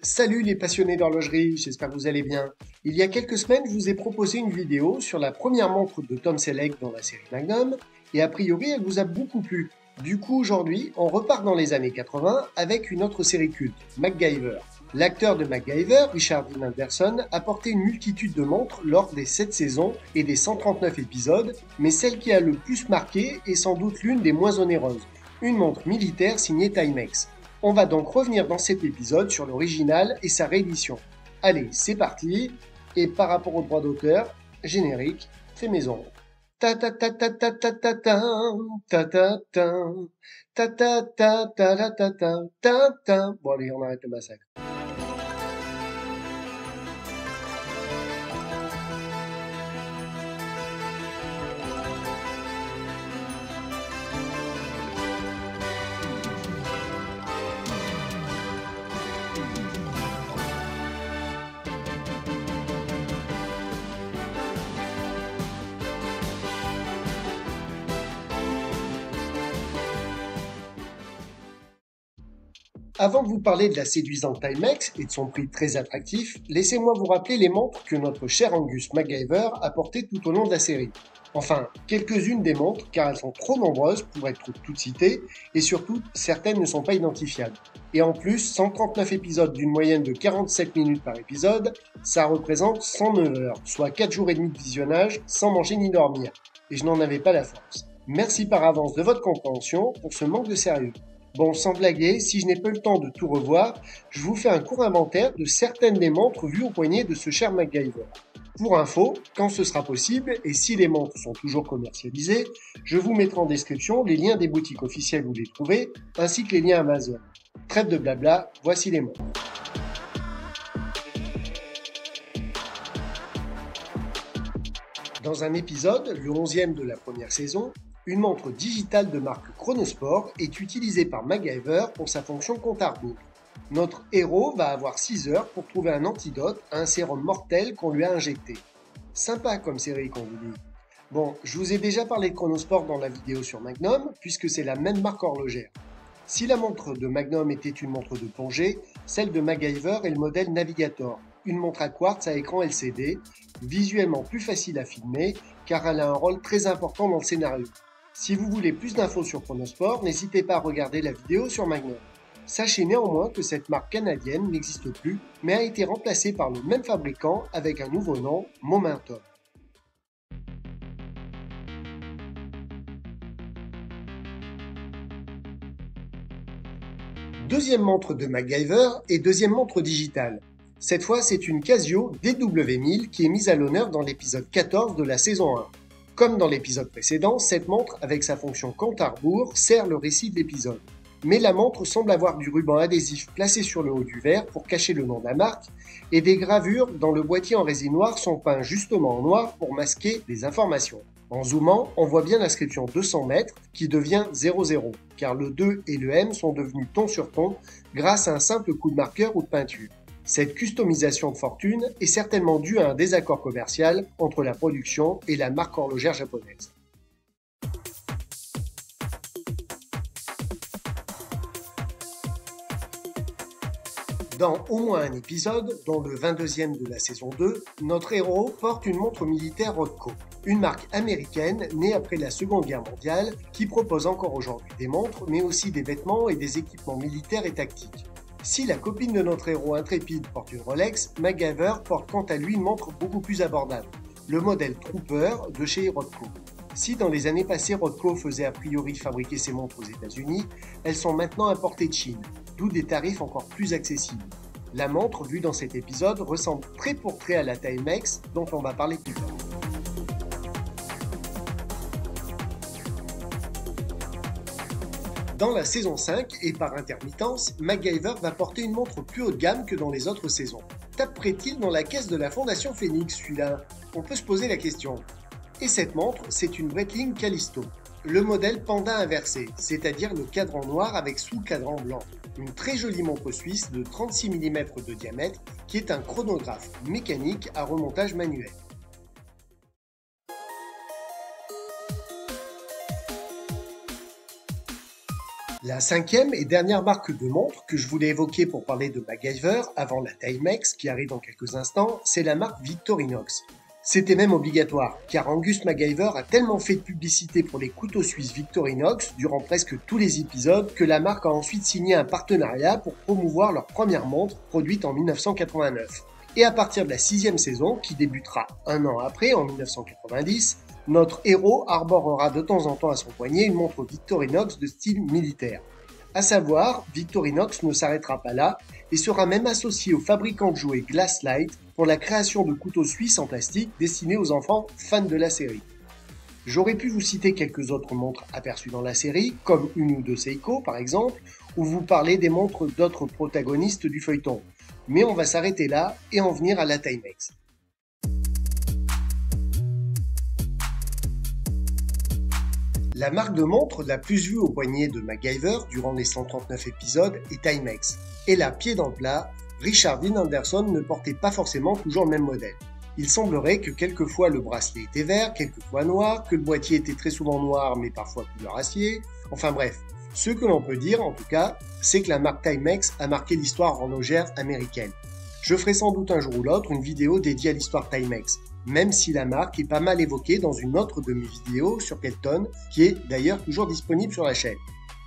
Salut les passionnés d'horlogerie, j'espère que vous allez bien. Il y a quelques semaines, je vous ai proposé une vidéo sur la première montre de Tom Selleck dans la série Magnum, et a priori elle vous a beaucoup plu. Du coup aujourd'hui, on repart dans les années 80 avec une autre série culte, MacGyver. L'acteur de MacGyver, Richard Dean Anderson, a porté une multitude de montres lors des 7 saisons et des 139 épisodes, mais celle qui a le plus marqué est sans doute l'une des moins onéreuses, une montre militaire signée Timex. On va donc revenir dans cet épisode sur l'original et sa réédition. Allez, c'est parti. Et par rapport aux droits d'auteur, générique, fait maison. Ta ta ta ta ta ta ta ta ta ta ta ta ta ta ta ta ta ta ta. Bon allez, on arrête le massacre. Avant de vous parler de la séduisante Timex et de son prix très attractif, laissez-moi vous rappeler les montres que notre cher Angus MacGyver a portées tout au long de la série. Enfin, quelques-unes des montres, car elles sont trop nombreuses pour être toutes citées, et surtout, certaines ne sont pas identifiables. Et en plus, 139 épisodes d'une moyenne de 47 minutes par épisode, ça représente 109 heures, soit 4 jours et demi de visionnage, sans manger ni dormir. Et je n'en avais pas la force. Merci par avance de votre compréhension pour ce manque de sérieux. Bon, sans blaguer, si je n'ai pas eu le temps de tout revoir, je vous fais un court inventaire de certaines des montres vues au poignet de ce cher MacGyver. Pour info, quand ce sera possible, et si les montres sont toujours commercialisées, je vous mettrai en description les liens des boutiques officielles où les trouver, ainsi que les liens Amazon. Trêve de blabla, voici les montres. Dans un épisode, le 11e de la première saison, une montre digitale de marque Chronosport est utilisée par MacGyver pour sa fonction compte à rebours. Notre héros va avoir 6 heures pour trouver un antidote à un sérum mortel qu'on lui a injecté. Sympa comme série qu'on vous dit. Bon, je vous ai déjà parlé de Chronosport dans la vidéo sur Magnum, puisque c'est la même marque horlogère. Si la montre de Magnum était une montre de plongée, celle de MacGyver est le modèle Navigator, une montre à quartz à écran LCD, visuellement plus facile à filmer, car elle a un rôle très important dans le scénario. Si vous voulez plus d'infos sur Chronosport, n'hésitez pas à regarder la vidéo sur Magnum. Sachez néanmoins que cette marque canadienne n'existe plus, mais a été remplacée par le même fabricant avec un nouveau nom, Momentum. Deuxième montre de MacGyver et deuxième montre digitale. Cette fois, c'est une Casio DW1000 qui est mise à l'honneur dans l'épisode 14 de la saison 1. Comme dans l'épisode précédent, cette montre, avec sa fonction compte à rebours, sert le récit de l'épisode. Mais la montre semble avoir du ruban adhésif placé sur le haut du verre pour cacher le nom de la marque, et des gravures dans le boîtier en résine noire sont peintes justement en noir pour masquer les informations. En zoomant, on voit bien l'inscription 200 mètres qui devient 00, car le 2 et le M sont devenus ton sur ton grâce à un simple coup de marqueur ou de peinture. Cette customisation de fortune est certainement due à un désaccord commercial entre la production et la marque horlogère japonaise. Dans au moins un épisode, dont le 22e de la saison 2, notre héros porte une montre militaire Rothko, une marque américaine née après la Seconde Guerre mondiale qui propose encore aujourd'hui des montres mais aussi des vêtements et des équipements militaires et tactiques. Si la copine de notre héros intrépide porte une Rolex, MacGyver porte quant à lui une montre beaucoup plus abordable, le modèle Trooper de chez Rothko. Si dans les années passées Rothko faisait a priori fabriquer ses montres aux États-Unis, elles sont maintenant importées de Chine, d'où des tarifs encore plus accessibles. La montre vue dans cet épisode ressemble trait pour trait à la Timex dont on va parler plus tard. Dans la saison 5, et par intermittence, MacGyver va porter une montre plus haut de gamme que dans les autres saisons. Taperait-il dans la caisse de la Fondation Phoenix celui-là? On peut se poser la question. Et cette montre, c'est une Breitling Callisto. Le modèle panda inversé, c'est-à-dire le cadran noir avec sous-cadran blanc. Une très jolie montre suisse de 36 mm de diamètre qui est un chronographe mécanique à remontage manuel. La cinquième et dernière marque de montre que je voulais évoquer pour parler de MacGyver avant la Timex qui arrive dans quelques instants, c'est la marque Victorinox. C'était même obligatoire, car Angus MacGyver a tellement fait de publicité pour les couteaux suisses Victorinox durant presque tous les épisodes que la marque a ensuite signé un partenariat pour promouvoir leur première montre produite en 1989. Et à partir de la 6e saison, qui débutera un an après, en 1990, notre héros arborera de temps en temps à son poignet une montre Victorinox de style militaire. À savoir, Victorinox ne s'arrêtera pas là et sera même associé au fabricant de jouets Glasslight pour la création de couteaux suisses en plastique destinés aux enfants fans de la série. J'aurais pu vous citer quelques autres montres aperçues dans la série, comme une de Seiko par exemple, ou vous parler des montres d'autres protagonistes du feuilleton. Mais on va s'arrêter là et en venir à la Timex. La marque de montre la plus vue au poignet de MacGyver durant les 139 épisodes est Timex. Et là, pied dans le plat, Richard Dean Anderson ne portait pas forcément toujours le même modèle. Il semblerait que quelquefois le bracelet était vert, quelquefois noir, que le boîtier était très souvent noir mais parfois couleur acier. Enfin bref, ce que l'on peut dire en tout cas, c'est que la marque Timex a marqué l'histoire horlogère américaine. Je ferai sans doute un jour ou l'autre une vidéo dédiée à l'histoire Timex, même si la marque est pas mal évoquée dans une autre de mes vidéos sur Kelton, qui est d'ailleurs toujours disponible sur la chaîne.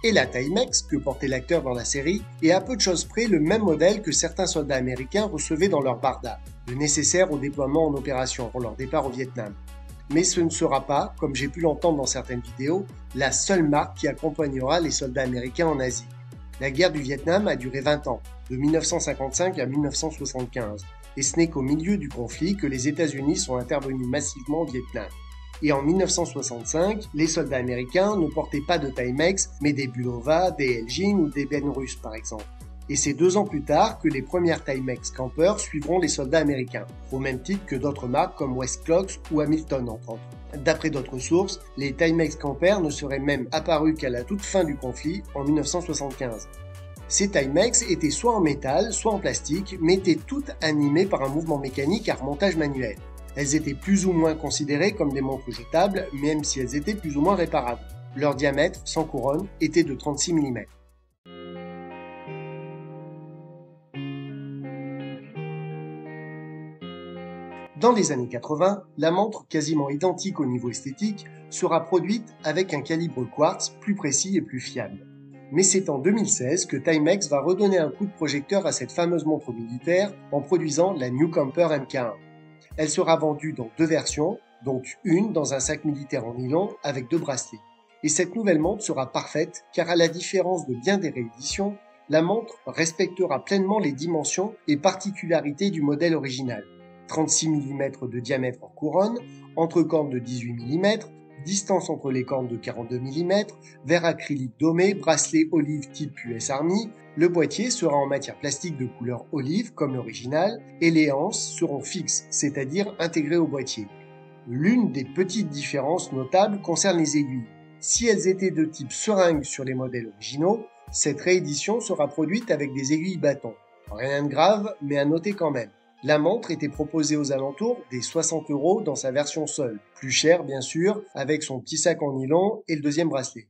Et la Timex, que portait l'acteur dans la série, est à peu de choses près le même modèle que certains soldats américains recevaient dans leur barda, le nécessaire au déploiement en opération pour leur départ au Vietnam. Mais ce ne sera pas, comme j'ai pu l'entendre dans certaines vidéos, la seule marque qui accompagnera les soldats américains en Asie. La guerre du Vietnam a duré 20 ans, de 1955 à 1975, et ce n'est qu'au milieu du conflit que les États-Unis sont intervenus massivement au Vietnam. Et en 1965, les soldats américains ne portaient pas de Timex, mais des Bulova, des Elgin ou des Benrus par exemple. Et c'est 2 ans plus tard que les premières Timex Camper suivront les soldats américains, au même titre que d'autres marques comme Westclox ou Hamilton entre autres. D'après d'autres sources, les Timex Camper ne seraient même apparus qu'à la toute fin du conflit, en 1975. Ces Timex étaient soit en métal, soit en plastique, mais étaient toutes animées par un mouvement mécanique à remontage manuel. Elles étaient plus ou moins considérées comme des montres jetables, même si elles étaient plus ou moins réparables. Leur diamètre, sans couronne, était de 36 mm. Dans les années 80, la montre, quasiment identique au niveau esthétique, sera produite avec un calibre quartz plus précis et plus fiable. Mais c'est en 2016 que Timex va redonner un coup de projecteur à cette fameuse montre militaire en produisant la New Camper MK1. Elle sera vendue dans 2 versions, donc une dans un sac militaire en nylon avec 2 bracelets. Et cette nouvelle montre sera parfaite car à la différence de bien des rééditions, la montre respectera pleinement les dimensions et particularités du modèle original. 36 mm de diamètre en couronne, entre-cornes de 18 mm, distance entre les cornes de 42 mm, verre acrylique domé, bracelet olive type US Army. Le boîtier sera en matière plastique de couleur olive comme l'original et les anses seront fixes, c'est-à-dire intégrées au boîtier. L'une des petites différences notables concerne les aiguilles. Si elles étaient de type seringue sur les modèles originaux, cette réédition sera produite avec des aiguilles bâtons. Rien de grave, mais à noter quand même. La montre était proposée aux alentours des 60 € dans sa version seule, plus chère bien sûr, avec son petit sac en nylon et le deuxième bracelet.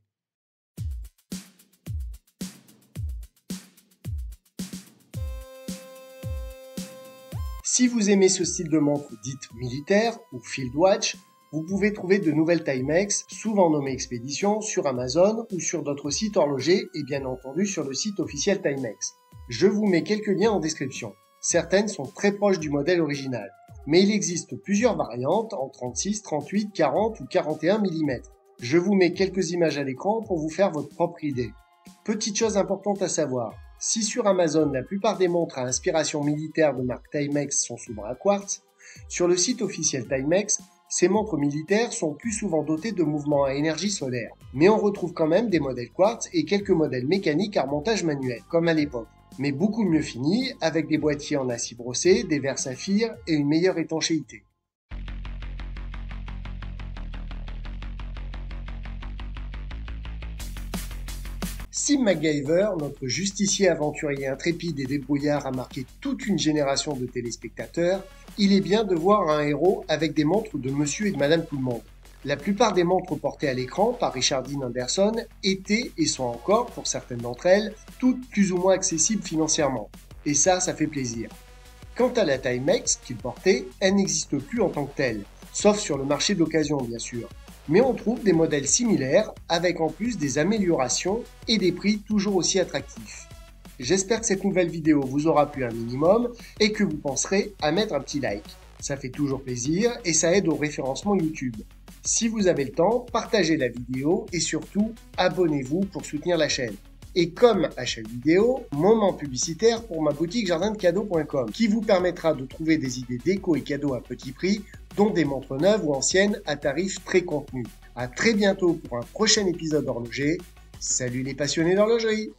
Si vous aimez ce style de montre dite militaire ou field watch, vous pouvez trouver de nouvelles Timex, souvent nommées Expédition, sur Amazon ou sur d'autres sites horlogers et bien entendu sur le site officiel Timex. Je vous mets quelques liens en description. Certaines sont très proches du modèle original, mais il existe plusieurs variantes en 36, 38, 40 ou 41 mm. Je vous mets quelques images à l'écran pour vous faire votre propre idée. Petite chose importante à savoir, si sur Amazon la plupart des montres à inspiration militaire de marque Timex sont sous bras quartz, sur le site officiel Timex, ces montres militaires sont plus souvent dotées de mouvements à énergie solaire. Mais on retrouve quand même des modèles quartz et quelques modèles mécaniques à remontage manuel, comme à l'époque. Mais beaucoup mieux finis, avec des boîtiers en acier brossé, des verres saphir et une meilleure étanchéité. Si MacGyver, notre justicier aventurier intrépide et débrouillard, a marqué toute une génération de téléspectateurs, il est bien de voir un héros avec des montres de monsieur et de madame tout le monde. La plupart des montres portées à l'écran par Richard Dean Anderson étaient et sont encore, pour certaines d'entre elles, toutes plus ou moins accessibles financièrement. Et ça fait plaisir. Quant à la Timex qu'il portait, elle n'existe plus en tant que telle, sauf sur le marché de l'occasion bien sûr. Mais on trouve des modèles similaires avec en plus des améliorations et des prix toujours aussi attractifs. J'espère que cette nouvelle vidéo vous aura plu un minimum et que vous penserez à mettre un petit like. Ça fait toujours plaisir et ça aide au référencement YouTube. Si vous avez le temps, partagez la vidéo et surtout, abonnez-vous pour soutenir la chaîne. Et comme à chaque vidéo, moment publicitaire pour ma boutique jardindecadeaux.com qui vous permettra de trouver des idées déco et cadeaux à petit prix, dont des montres neuves ou anciennes à tarifs très contenus. À très bientôt pour un prochain épisode d'horloger. Salut les passionnés d'horlogerie!